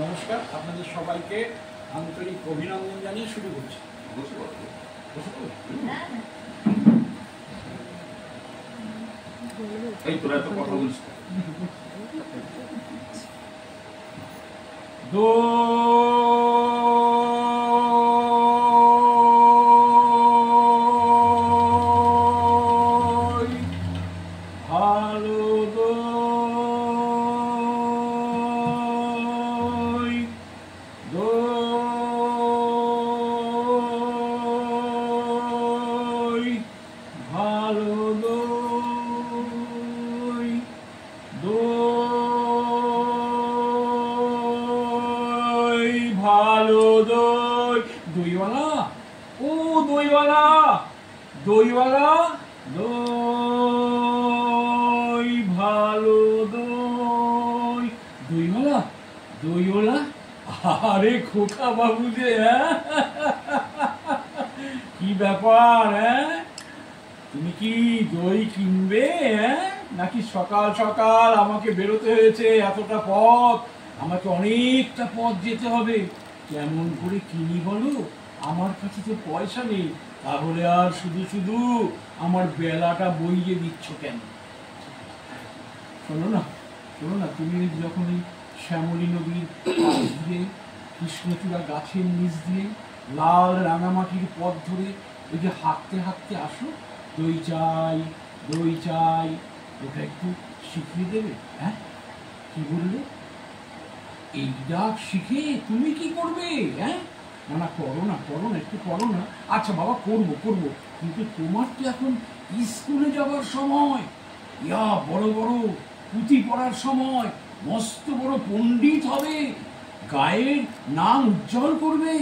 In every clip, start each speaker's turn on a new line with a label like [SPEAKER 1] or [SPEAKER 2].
[SPEAKER 1] নমস্কার, আপনাদের সবাইকে আন্তরিক অভিনন্দন জানিয়ে শুরু করছি।
[SPEAKER 2] এই তোরা এত কথা বলিস
[SPEAKER 1] ভালো দই, দইওয়ালা, ও দইওয়ালা, দইওয়ালা, দই, ভালো দই, দইওয়ালা, দইওয়ালা, আরে খোকা বাবু যে, কি ব্যাপার? তুমি কি দই কিনবে নাকি সকাল সকাল আমাকে বেরোতে হয়েছে এতটা পথ? আমাকে অনেকটা পথ যেতে হবে, কেমন করে কিনি বলো? আমার কাছে তো পয়সা নেই, তাহলে আর শুধু শুধু আমার বেলাটা বইয়ে দিচ্ছ কেন? শোনো না, শোনো না, তুমি যখন এই শ্যামলী নদীর পাশ দিয়ে, কৃষ্ণচূড়া গাছের নিচ দিয়ে, লাল রাঙামাটির পথ ধরে ওই যে হাঁটতে হাঁটতে আসো, দই চাই, দই চাই, ওটা একটু শিখিয়ে দেবে? কি বললে? এই ডাক শিখে তুমি কি করবে? না না, করো না, করো না, একটু করো না। আচ্ছা বাবা, করবো করবো, কিন্তু তোমার তো এখন স্কুলে যাওয়ার সময়, ইয়া বড় বড় পুঁথি পড়ার সময়, মস্ত বড় পণ্ডিত হবে, গায়ের নাম উজ্জ্বল করবে।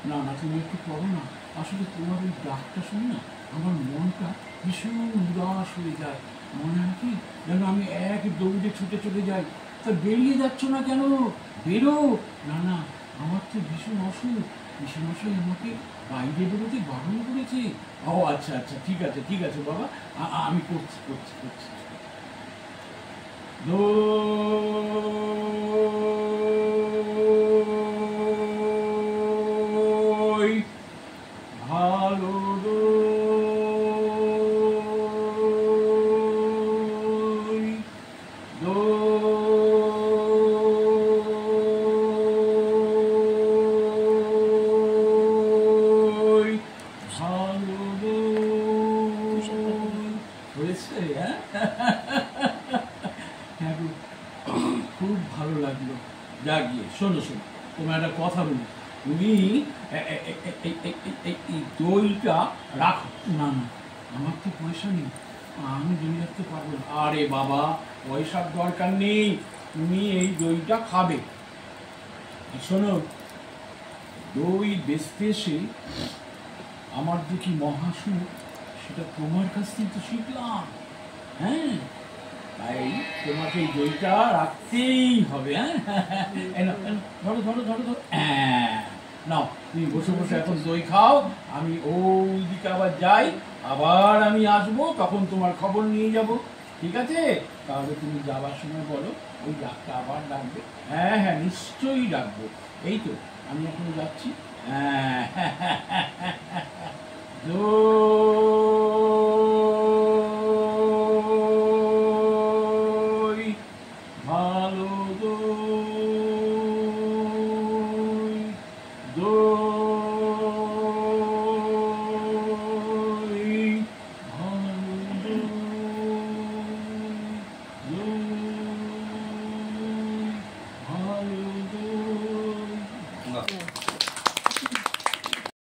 [SPEAKER 1] না না, তুমি একটু করো না। আসলে তোমার ওই ডাকটা শুনে না আমার মনটা ভীষণ উদাস হয়ে যায়। মনে হয় কি যেন আমি এক দৌড়ে ছুটে চলে যাই। তা বেরিয়ে যাচ্ছ না কেন? বেরো। না না, আমার তো ভীষণ অসুখ, পিসেমশাই আমাকে বাইরে বেরোতে বারণ করেছে। ও আচ্ছা আচ্ছা, ঠিক আছে ঠিক আছে বাবা, আমি করছি করছি করছি। দই, ভালো দই, দই, ভালো দই হয়েছে। হ্যাঁ, খুব ভালো লাগলো। যা গিয়ে শোনো শোনো, তোমার একটা কথা বলি, তুমি এই দইটা রাখো। না না, আমার তো পয়সা নেই, আমি দই রাখতে পারবো না। আরে বাবা, পয়সার দরকার নেই, তুমি এই দইটা খাবে। শোনো, দই বেচতে এসে আমার যে কি মহাসুখ, সেটা তোমার কাছ থেকে তো শিখলাম। তাই তোমাকে এই দইটা রাখতেই হবে। ধরো ধরো ধরো ধরো, নাও, তুমি বসে বসে এখন দই খাও, আমি ওই দিকে আবার যাই, আবার আমি আসবো, তখন তোমার খবর নিয়ে যাব, ঠিক আছে? তাহলে তুমি যাবার সময় বলো ওই ডাকটা আবার ডাকবে। হ্যাঁ হ্যাঁ, নিশ্চয়ই ডাকবো। এই তো আমি এখন যাচ্ছি। দই।